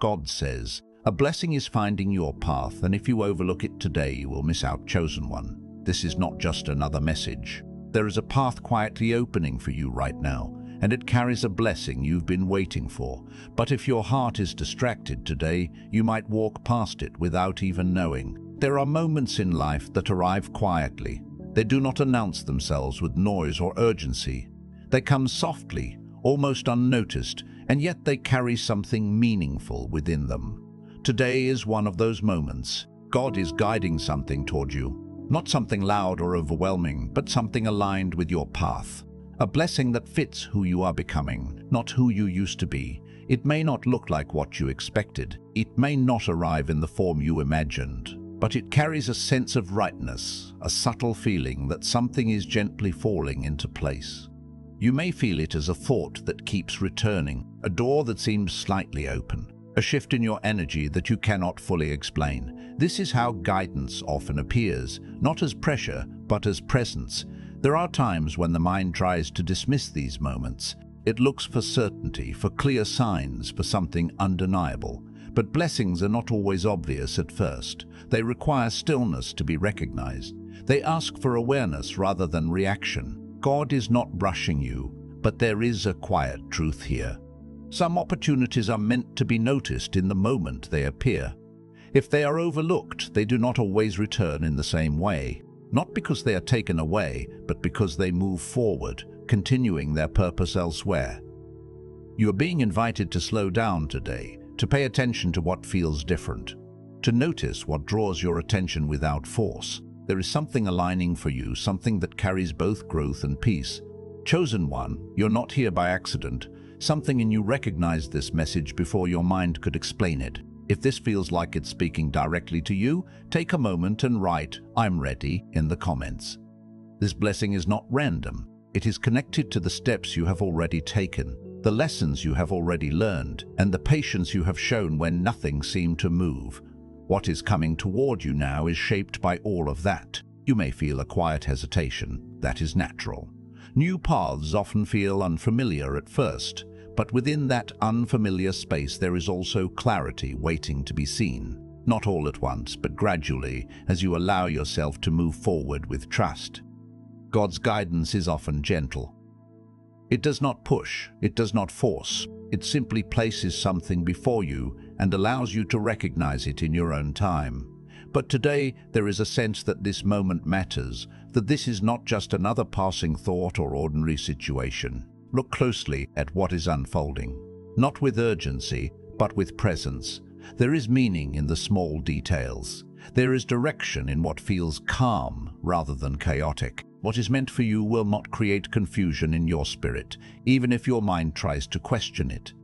God says. A blessing is finding your path, and if you overlook it today, you will miss out, chosen one. This is not just another message. There is a path quietly opening for you right now, and it carries a blessing you've been waiting for. But if your heart is distracted today, you might walk past it without even knowing. There are moments in life that arrive quietly. They do not announce themselves with noise or urgency. They come softly, almost unnoticed, and yet they carry something meaningful within them. Today is one of those moments. God is guiding something toward you. Not something loud or overwhelming, but something aligned with your path. A blessing that fits who you are becoming, not who you used to be. It may not look like what you expected. It may not arrive in the form you imagined. But it carries a sense of rightness, a subtle feeling that something is gently falling into place. You may feel it as a thought that keeps returning, a door that seems slightly open, a shift in your energy that you cannot fully explain. This is how guidance often appears, not as pressure, but as presence. There are times when the mind tries to dismiss these moments. It looks for certainty, for clear signs, for something undeniable. But blessings are not always obvious at first. They require stillness to be recognized. They ask for awareness rather than reaction. God is not rushing you, but there is a quiet truth here. Some opportunities are meant to be noticed in the moment they appear. If they are overlooked, they do not always return in the same way. Not because they are taken away, but because they move forward, continuing their purpose elsewhere. You are being invited to slow down today, to pay attention to what feels different, to notice what draws your attention without force. There is something aligning for you, something that carries both growth and peace. Chosen one, you're not here by accident. Something in you recognized this message before your mind could explain it. If this feels like it's speaking directly to you, take a moment and write, "I'm ready," in the comments. This blessing is not random. It is connected to the steps you have already taken, the lessons you have already learned, and the patience you have shown when nothing seemed to move. What is coming toward you now is shaped by all of that. You may feel a quiet hesitation. That is natural. New paths often feel unfamiliar at first, but within that unfamiliar space there is also clarity waiting to be seen. Not all at once, but gradually, as you allow yourself to move forward with trust. God's guidance is often gentle. It does not push, it does not force. It simply places something before you and allows you to recognize it in your own time. But today there is a sense that this moment matters, that this is not just another passing thought or ordinary situation. Look closely at what is unfolding, not with urgency, but with presence. There is meaning in the small details. There is direction in what feels calm rather than chaotic. What is meant for you will not create confusion in your spirit, even if your mind tries to question it.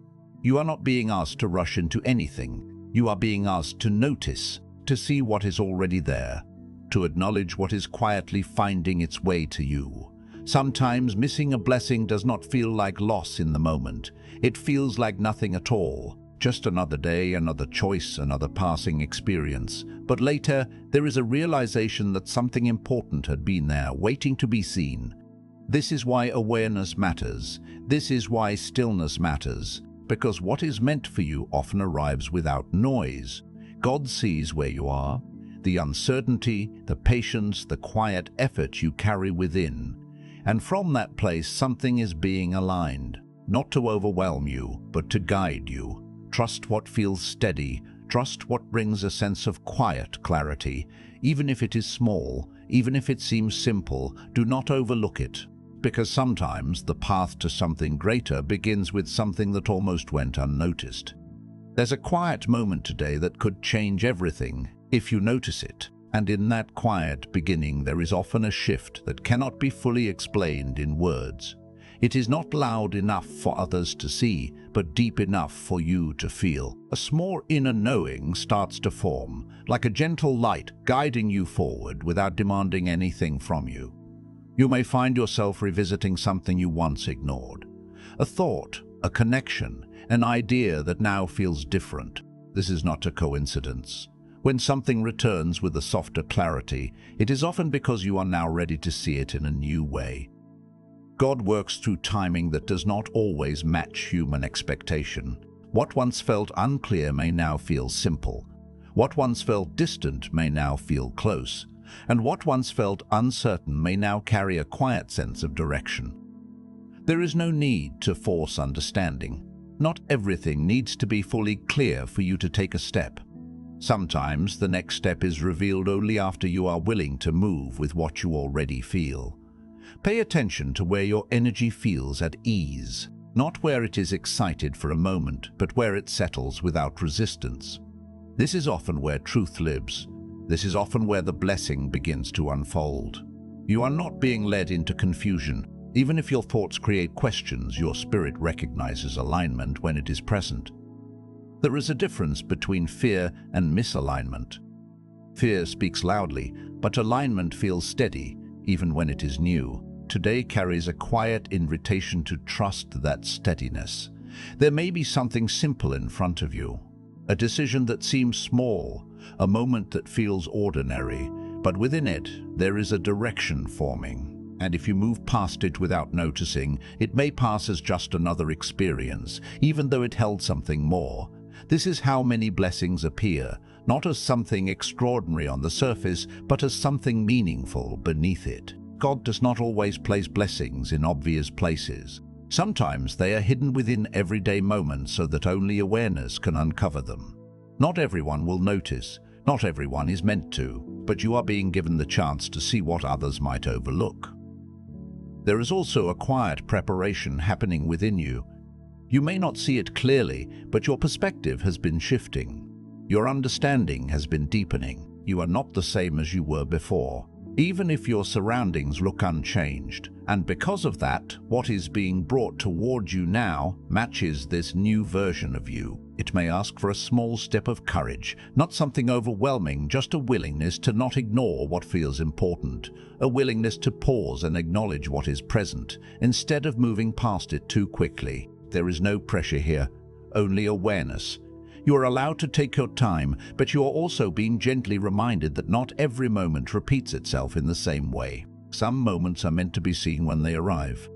You are not being asked to rush into anything. You are being asked to notice, to see what is already there, to acknowledge what is quietly finding its way to you. Sometimes missing a blessing does not feel like loss in the moment. It feels like nothing at all. Just another day, another choice, another passing experience. But later, there is a realization that something important had been there, waiting to be seen. This is why awareness matters. This is why stillness matters. Because what is meant for you often arrives without noise. God sees where you are, the uncertainty, the patience, the quiet effort you carry within. And from that place, something is being aligned. Not to overwhelm you, but to guide you. Trust what feels steady. Trust what brings a sense of quiet clarity. Even if it is small, even if it seems simple, do not overlook it. Because sometimes the path to something greater begins with something that almost went unnoticed. There's a quiet moment today that could change everything if you notice it. And in that quiet beginning, there is often a shift that cannot be fully explained in words. It is not loud enough for others to see, but deep enough for you to feel. A small inner knowing starts to form, like a gentle light guiding you forward without demanding anything from you. You may find yourself revisiting something you once ignored. A thought, a connection, an idea that now feels different. This is not a coincidence. When something returns with a softer clarity, it is often because you are now ready to see it in a new way. God works through timing that does not always match human expectation. What once felt unclear may now feel simple. What once felt distant may now feel close. And what once felt uncertain may now carry a quiet sense of direction. There is no need to force understanding. Not everything needs to be fully clear for you to take a step. Sometimes the next step is revealed only after you are willing to move with what you already feel. Pay attention to where your energy feels at ease, not where it is excited for a moment, but where it settles without resistance. This is often where truth lives. This is often where the blessing begins to unfold. You are not being led into confusion. Even if your thoughts create questions, your spirit recognizes alignment when it is present. There is a difference between fear and misalignment. Fear speaks loudly, but alignment feels steady, even when it is new. Today carries a quiet invitation to trust that steadiness. There may be something simple in front of you, a decision that seems small, a moment that feels ordinary, but within it there is a direction forming. And if you move past it without noticing, it may pass as just another experience, even though it held something more. This is how many blessings appear, not as something extraordinary on the surface, but as something meaningful beneath it. God does not always place blessings in obvious places. Sometimes they are hidden within everyday moments so that only awareness can uncover them. Not everyone will notice, not everyone is meant to, but you are being given the chance to see what others might overlook. There is also a quiet preparation happening within you. You may not see it clearly, but your perspective has been shifting. Your understanding has been deepening. You are not the same as you were before, even if your surroundings look unchanged. And because of that, what is being brought toward you now matches this new version of you. It may ask for a small step of courage, not something overwhelming, just a willingness to not ignore what feels important, a willingness to pause and acknowledge what is present, instead of moving past it too quickly. There is no pressure here, only awareness. You are allowed to take your time, but you are also being gently reminded that not every moment repeats itself in the same way. Some moments are meant to be seen when they arrive.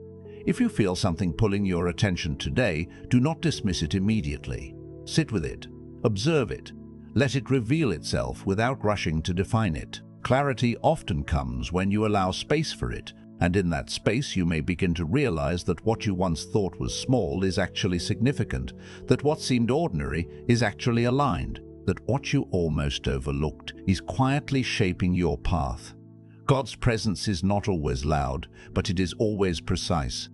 If you feel something pulling your attention today, do not dismiss it immediately. Sit with it, observe it, let it reveal itself without rushing to define it. Clarity often comes when you allow space for it, and in that space you may begin to realize that what you once thought was small is actually significant, that what seemed ordinary is actually aligned, that what you almost overlooked is quietly shaping your path. God's presence is not always loud, but it is always precise.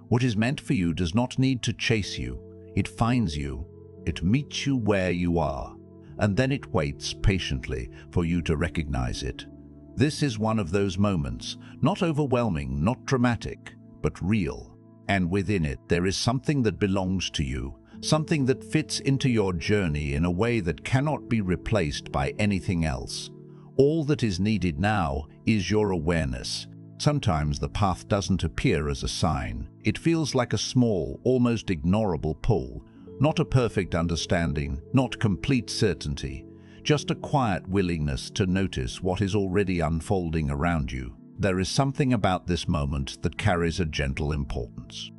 What is meant for you does not need to chase you. It finds you. It meets you where you are, and then it waits patiently for you to recognize it. This is one of those moments, not overwhelming, not dramatic, but real. And within it, there is something that belongs to you, something that fits into your journey in a way that cannot be replaced by anything else. All that is needed now is your awareness. Sometimes the path doesn't appear as a sign. It feels like a small, almost ignorable pull. Not a perfect understanding, not complete certainty, just a quiet willingness to notice what is already unfolding around you. There is something about this moment that carries a gentle importance.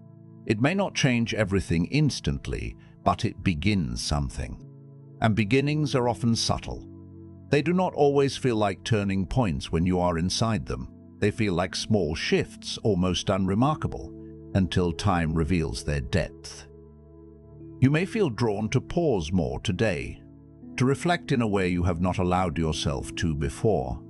It may not change everything instantly, but it begins something. And beginnings are often subtle. They do not always feel like turning points when you are inside them. They feel like small shifts, almost unremarkable, until time reveals their depth. You may feel drawn to pause more today, to reflect in a way you have not allowed yourself to before.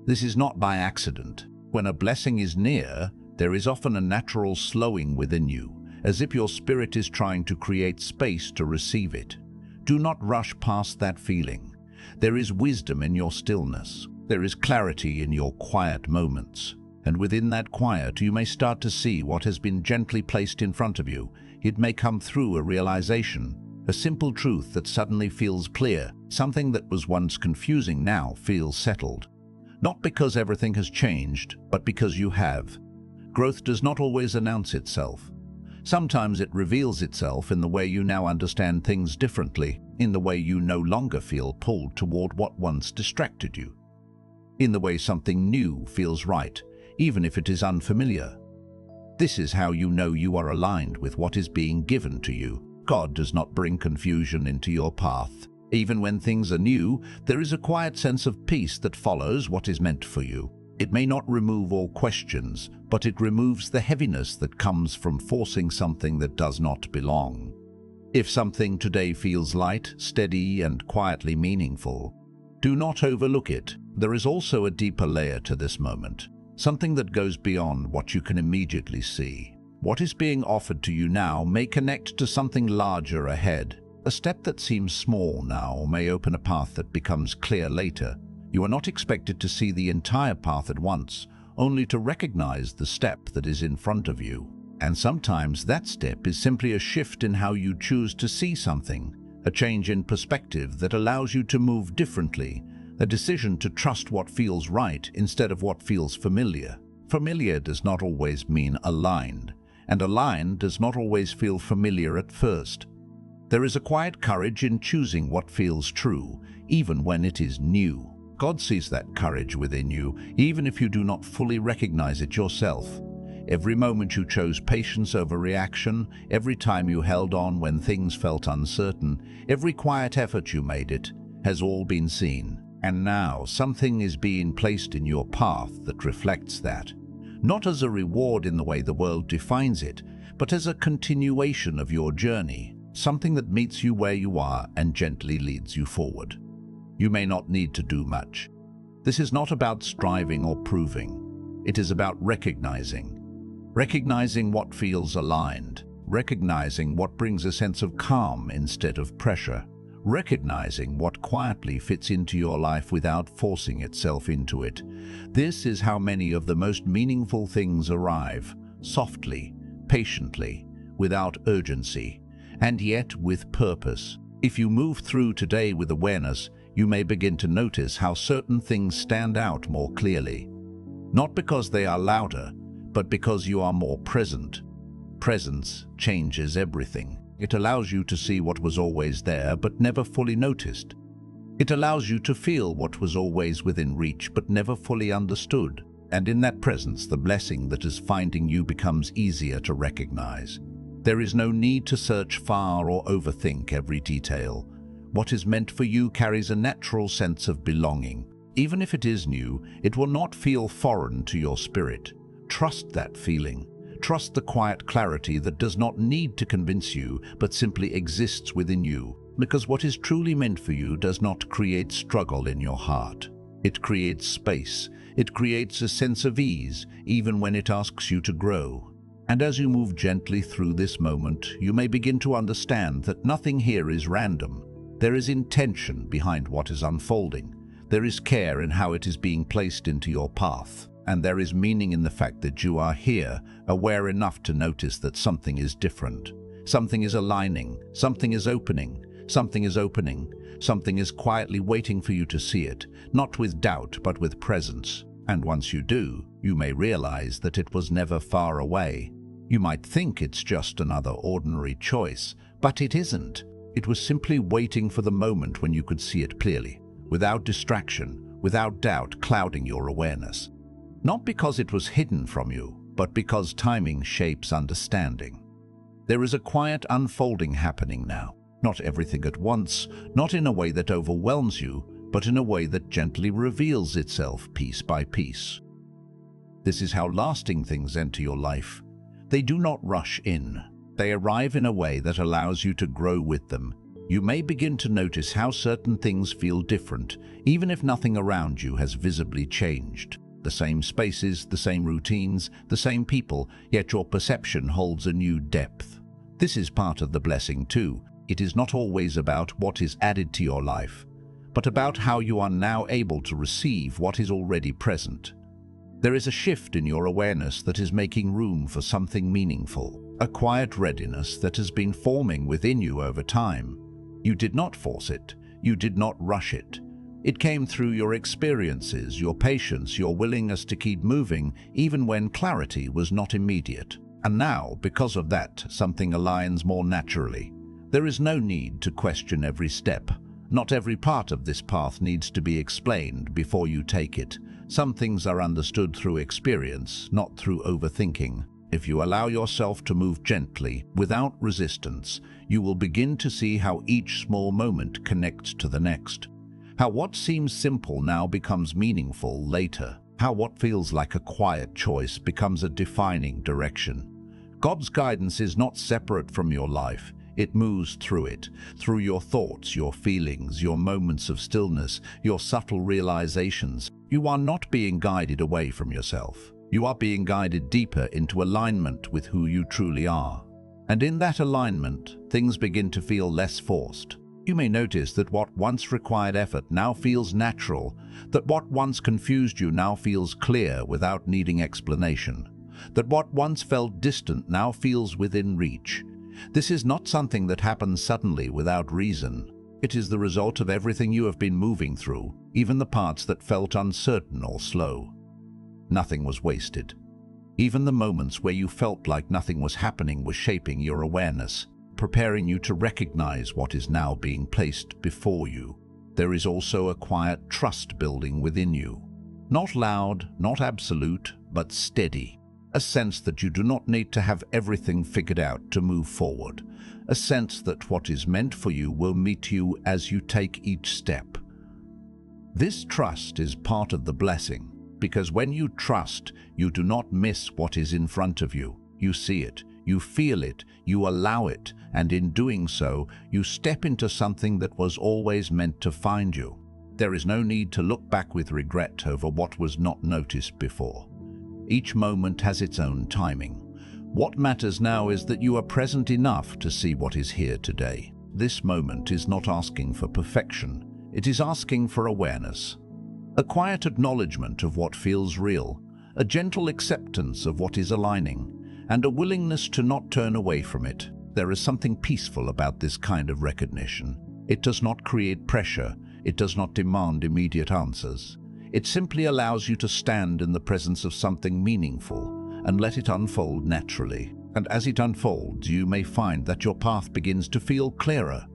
This is not by accident. When a blessing is near, there is often a natural slowing within you, as if your spirit is trying to create space to receive it. Do not rush past that feeling. There is wisdom in your stillness. There is clarity in your quiet moments. And within that quiet, you may start to see what has been gently placed in front of you. It may come through a realization, a simple truth that suddenly feels clear. Something that was once confusing now feels settled. Not because everything has changed, but because you have. Growth does not always announce itself. Sometimes it reveals itself in the way you now understand things differently, in the way you no longer feel pulled toward what once distracted you, in the way something new feels right, even if it is unfamiliar. This is how you know you are aligned with what is being given to you. God does not bring confusion into your path. Even when things are new, there is a quiet sense of peace that follows what is meant for you. It may not remove all questions, but it removes the heaviness that comes from forcing something that does not belong. If something today feels light, steady, and quietly meaningful, do not overlook it. There is also a deeper layer to this moment, something that goes beyond what you can immediately see. What is being offered to you now may connect to something larger ahead. A step that seems small now may open a path that becomes clear later. You are not expected to see the entire path at once, only to recognize the step that is in front of you. And sometimes that step is simply a shift in how you choose to see something, a change in perspective that allows you to move differently, a decision to trust what feels right instead of what feels familiar. Familiar does not always mean aligned, and aligned does not always feel familiar at first. There is a quiet courage in choosing what feels true, even when it is new. God sees that courage within you, even if you do not fully recognize it yourself. Every moment you chose patience over reaction, every time you held on when things felt uncertain, every quiet effort you made, it has all been seen. And now something is being placed in your path that reflects that. Not as a reward in the way the world defines it, but as a continuation of your journey, something that meets you where you are and gently leads you forward. You may not need to do much. This is not about striving or proving. It is about recognizing what feels aligned, recognizing what brings a sense of calm instead of pressure, recognizing what quietly fits into your life without forcing itself into it. This is how many of the most meaningful things arrive, softly, patiently, without urgency, and yet with purpose. If you move through today with awareness, you may begin to notice how certain things stand out more clearly. Not because they are louder, but because you are more present. Presence changes everything. It allows you to see what was always there but never fully noticed. It allows you to feel what was always within reach but never fully understood. And in that presence, the blessing that is finding you becomes easier to recognize. There is no need to search far or overthink every detail. What is meant for you carries a natural sense of belonging. Even if it is new, it will not feel foreign to your spirit. Trust that feeling. Trust the quiet clarity that does not need to convince you, but simply exists within you. Because what is truly meant for you does not create struggle in your heart. It creates space. It creates a sense of ease, even when it asks you to grow. And as you move gently through this moment, you may begin to understand that nothing here is random. There is intention behind what is unfolding. There is care in how it is being placed into your path. And there is meaning in the fact that you are here, aware enough to notice that something is different. Something is aligning. Something is opening. Something is opening. Something is quietly waiting for you to see it, not with doubt, but with presence. And once you do, you may realize that it was never far away. You might think it's just another ordinary choice, but it isn't. It was simply waiting for the moment when you could see it clearly, without distraction, without doubt clouding your awareness. Not because it was hidden from you, but because timing shapes understanding. There is a quiet unfolding happening now. Not everything at once, not in a way that overwhelms you, but in a way that gently reveals itself piece by piece. This is how lasting things enter your life. They do not rush in. They arrive in a way that allows you to grow with them. You may begin to notice how certain things feel different, even if nothing around you has visibly changed. The same spaces, the same routines, the same people, yet your perception holds a new depth. This is part of the blessing too. It is not always about what is added to your life, but about how you are now able to receive what is already present. There is a shift in your awareness that is making room for something meaningful, a quiet readiness that has been forming within you over time. You did not force it. You did not rush it. It came through your experiences, your patience, your willingness to keep moving, even when clarity was not immediate. And now, because of that, something aligns more naturally. There is no need to question every step. Not every part of this path needs to be explained before you take it. Some things are understood through experience, not through overthinking. If you allow yourself to move gently, without resistance, you will begin to see how each small moment connects to the next. How what seems simple now becomes meaningful later. How what feels like a quiet choice becomes a defining direction. God's guidance is not separate from your life. It moves through it, through your thoughts, your feelings, your moments of stillness, your subtle realizations. You are not being guided away from yourself. You are being guided deeper into alignment with who you truly are. And in that alignment, things begin to feel less forced. You may notice that what once required effort now feels natural, that what once confused you now feels clear without needing explanation, that what once felt distant now feels within reach. This is not something that happens suddenly without reason. It is the result of everything you have been moving through, even the parts that felt uncertain or slow. Nothing was wasted. Even the moments where you felt like nothing was happening was shaping your awareness, preparing you to recognize what is now being placed before you. There is also a quiet trust building within you. Not loud, not absolute, but steady. A sense that you do not need to have everything figured out to move forward. A sense that what is meant for you will meet you as you take each step. This trust is part of the blessing, because when you trust, you do not miss what is in front of you. You see it, you feel it, you allow it, and in doing so, you step into something that was always meant to find you. There is no need to look back with regret over what was not noticed before. Each moment has its own timing. What matters now is that you are present enough to see what is here today. This moment is not asking for perfection. It is asking for awareness. A quiet acknowledgement of what feels real, a gentle acceptance of what is aligning, and a willingness to not turn away from it. There is something peaceful about this kind of recognition. It does not create pressure. It does not demand immediate answers. It simply allows you to stand in the presence of something meaningful and let it unfold naturally. And as it unfolds, you may find that your path begins to feel clearer,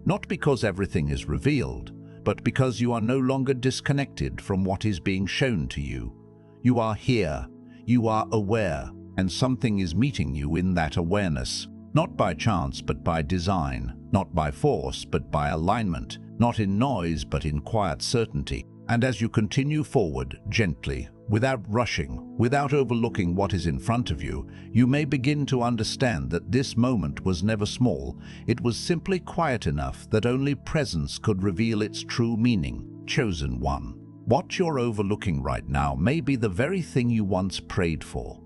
not because everything is revealed, but because you are no longer disconnected from what is being shown to you. You are here, you are aware, and something is meeting you in that awareness, not by chance but by design, not by force but by alignment, not in noise but in quiet certainty. And as you continue forward gently, without rushing, without overlooking what is in front of you, you may begin to understand that this moment was never small. It was simply quiet enough that only presence could reveal its true meaning. Chosen one. What you're overlooking right now may be the very thing you once prayed for.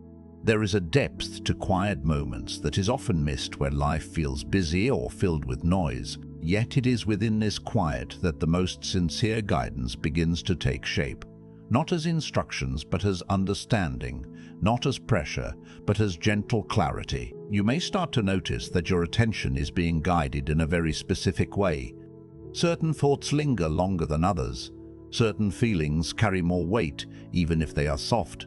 There is a depth to quiet moments that is often missed when life feels busy or filled with noise. Yet it is within this quiet that the most sincere guidance begins to take shape. Not as instructions, but as understanding. Not as pressure, but as gentle clarity. You may start to notice that your attention is being guided in a very specific way. Certain thoughts linger longer than others. Certain feelings carry more weight, even if they are soft.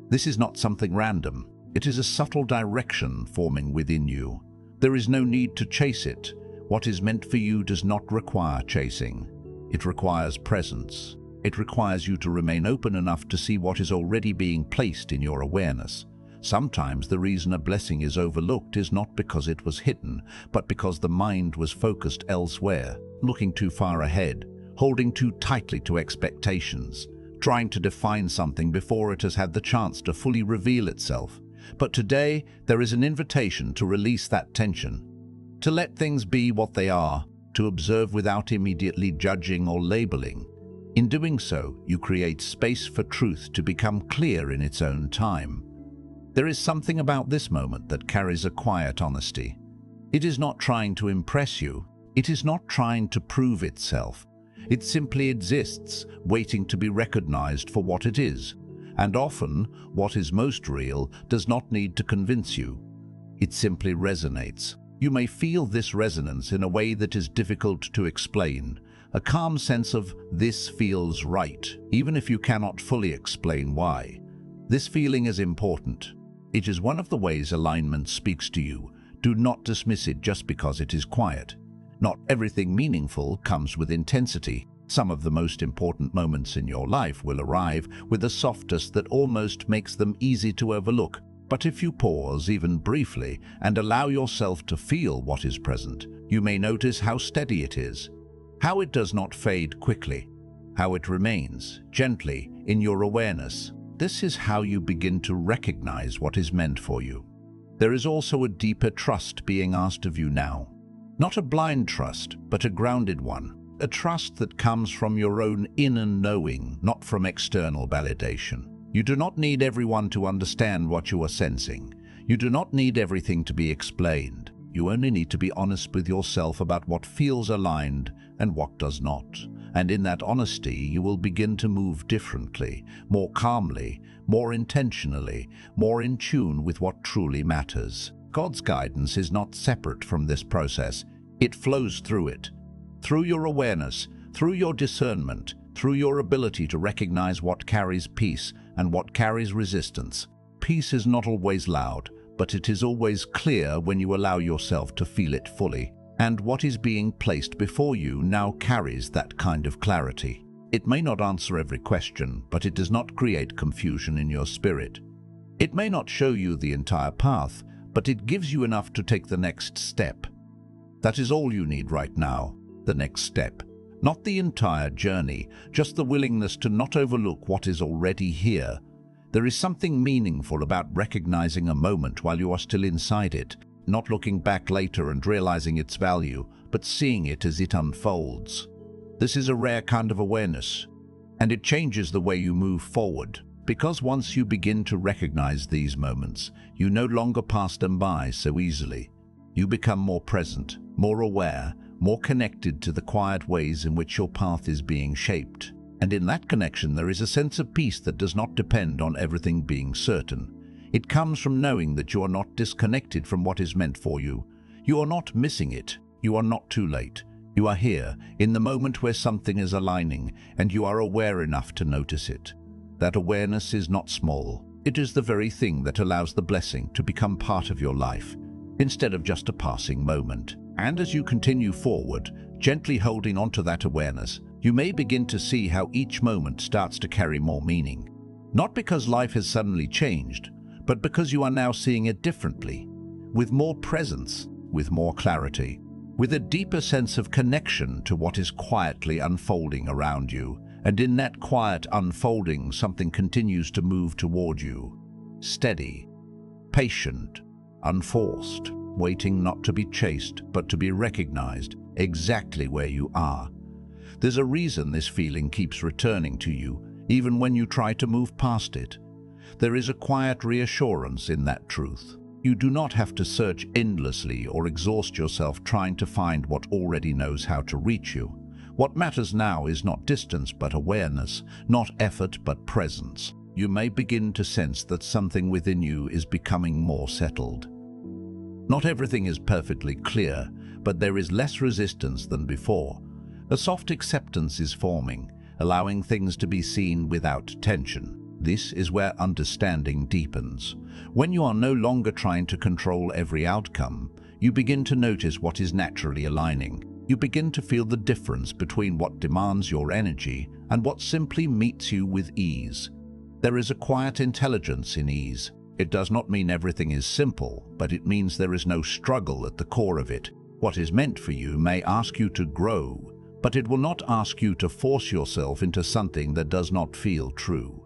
This is not something random. It is a subtle direction forming within you. There is no need to chase it. What is meant for you does not require chasing. It requires presence. It requires you to remain open enough to see what is already being placed in your awareness. Sometimes the reason a blessing is overlooked is not because it was hidden, but because the mind was focused elsewhere, looking too far ahead, holding too tightly to expectations, trying to define something before it has had the chance to fully reveal itself. But today, there is an invitation to release that tension, to let things be what they are, to observe without immediately judging or labeling. In doing so, you create space for truth to become clear in its own time. There is something about this moment that carries a quiet honesty. It is not trying to impress you. It is not trying to prove itself. It simply exists, waiting to be recognized for what it is. And often, what is most real does not need to convince you. It simply resonates. You may feel this resonance in a way that is difficult to explain, a calm sense of "this feels right," even if you cannot fully explain why. This feeling is important. It is one of the ways alignment speaks to you. Do not dismiss it just because it is quiet. Not everything meaningful comes with intensity. Some of the most important moments in your life will arrive with a softness that almost makes them easy to overlook. But if you pause, even briefly, and allow yourself to feel what is present, you may notice how steady it is, how it does not fade quickly, how it remains gently in your awareness. This is how you begin to recognize what is meant for you. There is also a deeper trust being asked of you now. Not a blind trust, but a grounded one. A trust that comes from your own inner knowing, not from external validation. You do not need everyone to understand what you are sensing. You do not need everything to be explained. You only need to be honest with yourself about what feels aligned and what does not. And in that honesty, you will begin to move differently, more calmly, more intentionally, more in tune with what truly matters. God's guidance is not separate from this process. It flows through it. Through your awareness, through your discernment, through your ability to recognize what carries peace and what carries resistance. Peace is not always loud, but it is always clear when you allow yourself to feel it fully. And what is being placed before you now carries that kind of clarity. It may not answer every question, but it does not create confusion in your spirit. It may not show you the entire path, but it gives you enough to take the next step. That is all you need right now, the next step. Not the entire journey, just the willingness to not overlook what is already here. There is something meaningful about recognizing a moment while you are still inside it, not looking back later and realizing its value, but seeing it as it unfolds. This is a rare kind of awareness, and it changes the way you move forward. Because once you begin to recognize these moments, you no longer pass them by so easily. You become more present, more aware, more connected to the quiet ways in which your path is being shaped. And in that connection, there is a sense of peace that does not depend on everything being certain. It comes from knowing that you are not disconnected from what is meant for you. You are not missing it. You are not too late. You are here, in the moment where something is aligning, and you are aware enough to notice it. That awareness is not small. It is the very thing that allows the blessing to become part of your life, instead of just a passing moment. And as you continue forward, gently holding onto that awareness, you may begin to see how each moment starts to carry more meaning. Not because life has suddenly changed, but because you are now seeing it differently, with more presence, with more clarity, with a deeper sense of connection to what is quietly unfolding around you. And in that quiet unfolding, something continues to move toward you. Steady, patient, unforced, waiting not to be chased, but to be recognized exactly where you are. There's a reason this feeling keeps returning to you, even when you try to move past it. There is a quiet reassurance in that truth. You do not have to search endlessly or exhaust yourself trying to find what already knows how to reach you. What matters now is not distance but awareness, not effort but presence. You may begin to sense that something within you is becoming more settled. Not everything is perfectly clear, but there is less resistance than before. A soft acceptance is forming, allowing things to be seen without tension. This is where understanding deepens. When you are no longer trying to control every outcome, you begin to notice what is naturally aligning. You begin to feel the difference between what demands your energy and what simply meets you with ease. There is a quiet intelligence in ease. It does not mean everything is simple, but it means there is no struggle at the core of it. What is meant for you may ask you to grow, but it will not ask you to force yourself into something that does not feel true.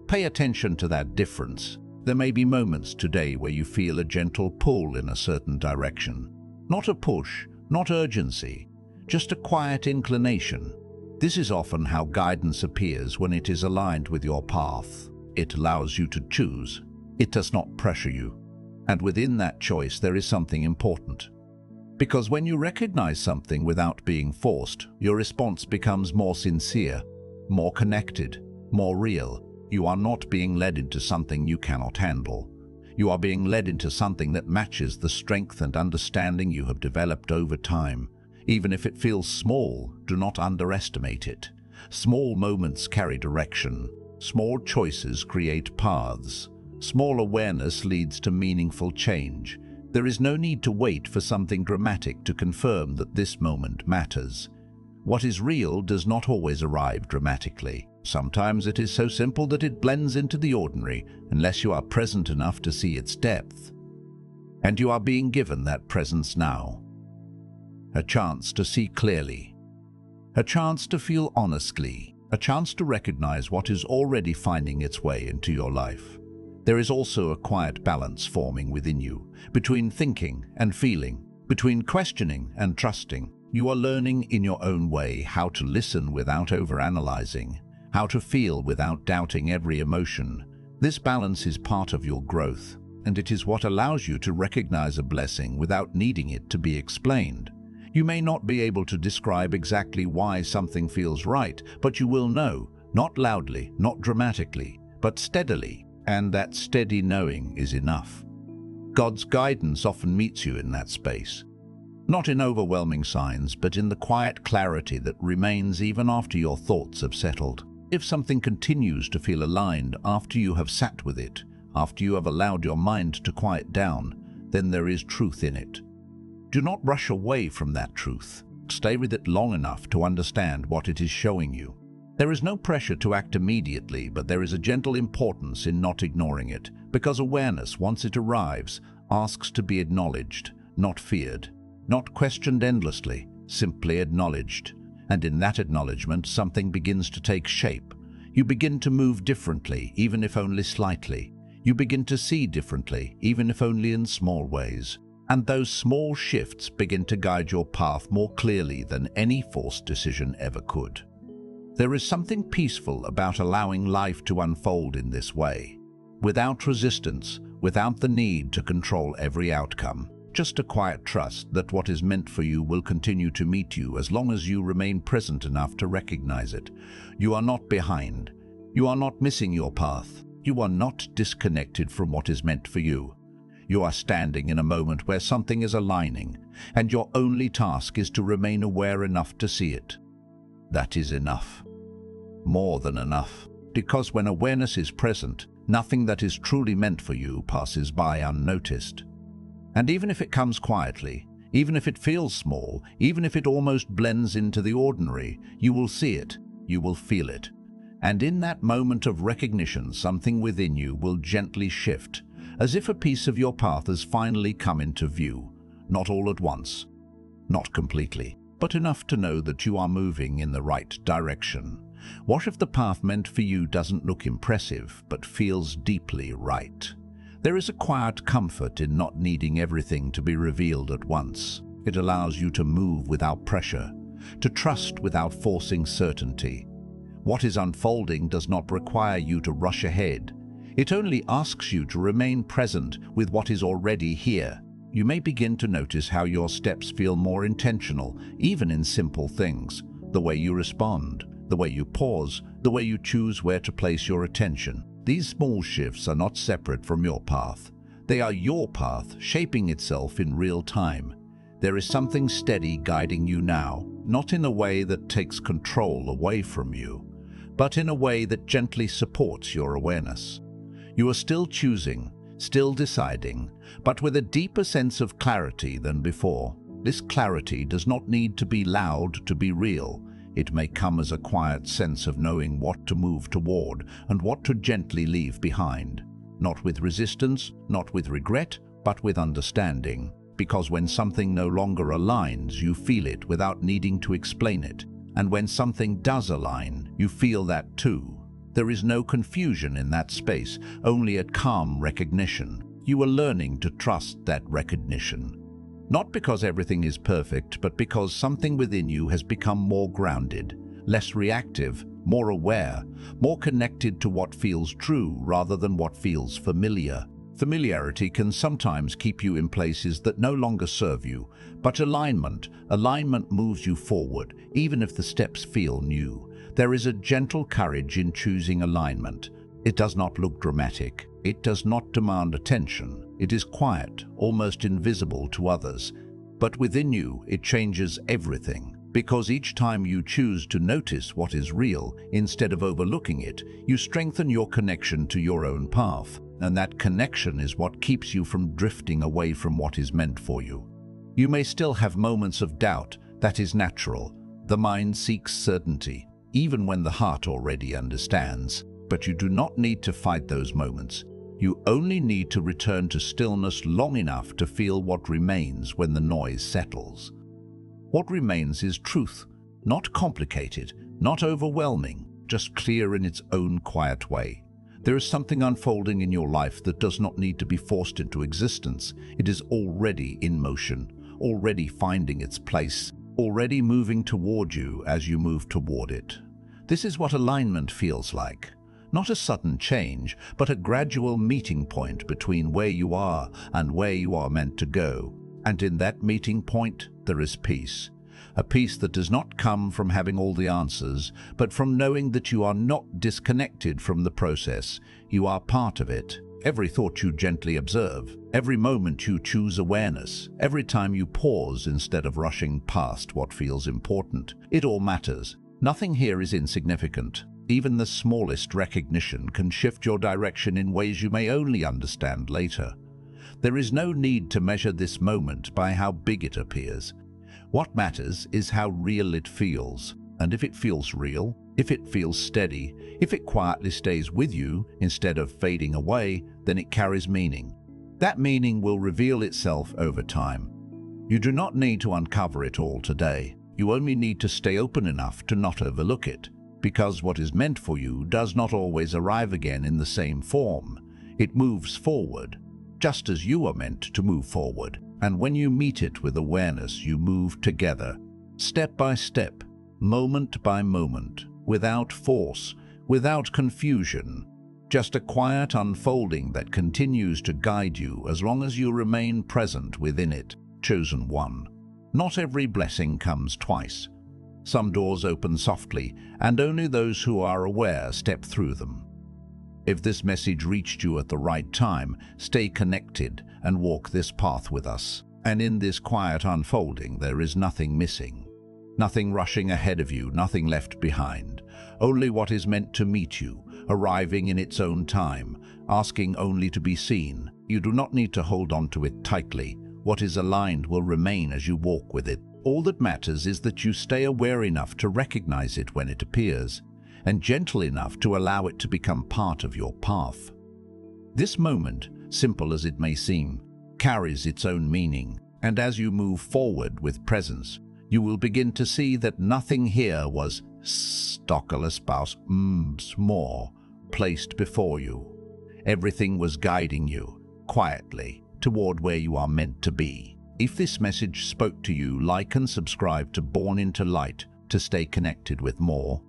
Pay attention to that difference. There may be moments today where you feel a gentle pull in a certain direction. Not a push, not urgency, just a quiet inclination. This is often how guidance appears when it is aligned with your path. It allows you to choose. It does not pressure you. And within that choice, there is something important. Because when you recognize something without being forced, your response becomes more sincere, more connected, more real. You are not being led into something you cannot handle. You are being led into something that matches the strength and understanding you have developed over time. Even if it feels small, do not underestimate it. Small moments carry direction. Small choices create paths. Small awareness leads to meaningful change. There is no need to wait for something dramatic to confirm that this moment matters. What is real does not always arrive dramatically. Sometimes it is so simple that it blends into the ordinary unless you are present enough to see its depth. And you are being given that presence now. A chance to see clearly. A chance to feel honestly. A chance to recognize what is already finding its way into your life. There is also a quiet balance forming within you, between thinking and feeling, between questioning and trusting. You are learning in your own way how to listen without overanalyzing, how to feel without doubting every emotion. This balance is part of your growth, and it is what allows you to recognize a blessing without needing it to be explained. You may not be able to describe exactly why something feels right, but you will know, not loudly, not dramatically, but steadily, and that steady knowing is enough. God's guidance often meets you in that space. Not in overwhelming signs, but in the quiet clarity that remains even after your thoughts have settled. If something continues to feel aligned after you have sat with it, after you have allowed your mind to quiet down, then there is truth in it. Do not rush away from that truth. Stay with it long enough to understand what it is showing you. There is no pressure to act immediately, but there is a gentle importance in not ignoring it, because awareness, once it arrives, asks to be acknowledged, not feared, not questioned endlessly, simply acknowledged. And in that acknowledgement, something begins to take shape. You begin to move differently, even if only slightly. You begin to see differently, even if only in small ways. And those small shifts begin to guide your path more clearly than any forced decision ever could. There is something peaceful about allowing life to unfold in this way, without resistance, without the need to control every outcome. Just a quiet trust that what is meant for you will continue to meet you as long as you remain present enough to recognize it. You are not behind. You are not missing your path. You are not disconnected from what is meant for you. You are standing in a moment where something is aligning, and your only task is to remain aware enough to see it. That is enough. More than enough. Because when awareness is present, nothing that is truly meant for you passes by unnoticed. And even if it comes quietly, even if it feels small, even if it almost blends into the ordinary, you will see it, you will feel it. And in that moment of recognition, something within you will gently shift, as if a piece of your path has finally come into view, not all at once, not completely, but enough to know that you are moving in the right direction. What if the path meant for you doesn't look impressive, but feels deeply right? There is a quiet comfort in not needing everything to be revealed at once. It allows you to move without pressure, to trust without forcing certainty. What is unfolding does not require you to rush ahead. It only asks you to remain present with what is already here. You may begin to notice how your steps feel more intentional, even in simple things. The way you respond, the way you pause, the way you choose where to place your attention. These small shifts are not separate from your path. They are your path, shaping itself in real time. There is something steady guiding you now, not in a way that takes control away from you, but in a way that gently supports your awareness. You are still choosing, still deciding, but with a deeper sense of clarity than before. This clarity does not need to be loud to be real. It may come as a quiet sense of knowing what to move toward and what to gently leave behind. Not with resistance, not with regret, but with understanding. Because when something no longer aligns, you feel it without needing to explain it. And when something does align, you feel that too. There is no confusion in that space, only a calm recognition. You are learning to trust that recognition. Not because everything is perfect, but because something within you has become more grounded, less reactive, more aware, more connected to what feels true rather than what feels familiar. Familiarity can sometimes keep you in places that no longer serve you, but alignment moves you forward, even if the steps feel new. There is a gentle courage in choosing alignment. It does not look dramatic. It does not demand attention. It is quiet, almost invisible to others. But within you, it changes everything. Because each time you choose to notice what is real, instead of overlooking it, you strengthen your connection to your own path. And that connection is what keeps you from drifting away from what is meant for you. You may still have moments of doubt. That is natural. The mind seeks certainty. even when the heart already understands. But you do not need to fight those moments. You only need to return to stillness long enough to feel what remains when the noise settles. What remains is truth, not complicated, not overwhelming, just clear in its own quiet way. There is something unfolding in your life that does not need to be forced into existence. It is already in motion, already finding its place, already moving toward you as you move toward it. This is what alignment feels like. Not a sudden change, but a gradual meeting point between where you are and where you are meant to go. And in that meeting point, there is peace. A peace that does not come from having all the answers, but from knowing that you are not disconnected from the process. You are part of it. Every thought you gently observe, every moment you choose awareness, every time you pause instead of rushing past what feels important. It all matters. Nothing here is insignificant. Even the smallest recognition can shift your direction in ways you may only understand later. There is no need to measure this moment by how big it appears. What matters is how real it feels. And if it feels real, if it feels steady, if it quietly stays with you instead of fading away, then it carries meaning. That meaning will reveal itself over time. You do not need to uncover it all today. You only need to stay open enough to not overlook it. Because what is meant for you does not always arrive again in the same form. It moves forward, just as you are meant to move forward. And when you meet it with awareness, you move together, step by step, moment by moment, without force, without confusion. Just a quiet unfolding that continues to guide you as long as you remain present within it. Chosen one. Not every blessing comes twice. Some doors open softly, and only those who are aware step through them. If this message reached you at the right time, stay connected and walk this path with us. And in this quiet unfolding, there is nothing missing. Nothing rushing ahead of you, nothing left behind. Only what is meant to meet you, arriving in its own time, asking only to be seen. You do not need to hold on to it tightly. What is aligned will remain as you walk with it. All that matters is that you stay aware enough to recognize it when it appears, and gentle enough to allow it to become part of your path. This moment, simple as it may seem, carries its own meaning, and as you move forward with presence, you will begin to see that nothing here was more placed before you. Everything was guiding you, quietly, toward where you are meant to be. If this message spoke to you, like and subscribe to Born into Light to stay connected with more.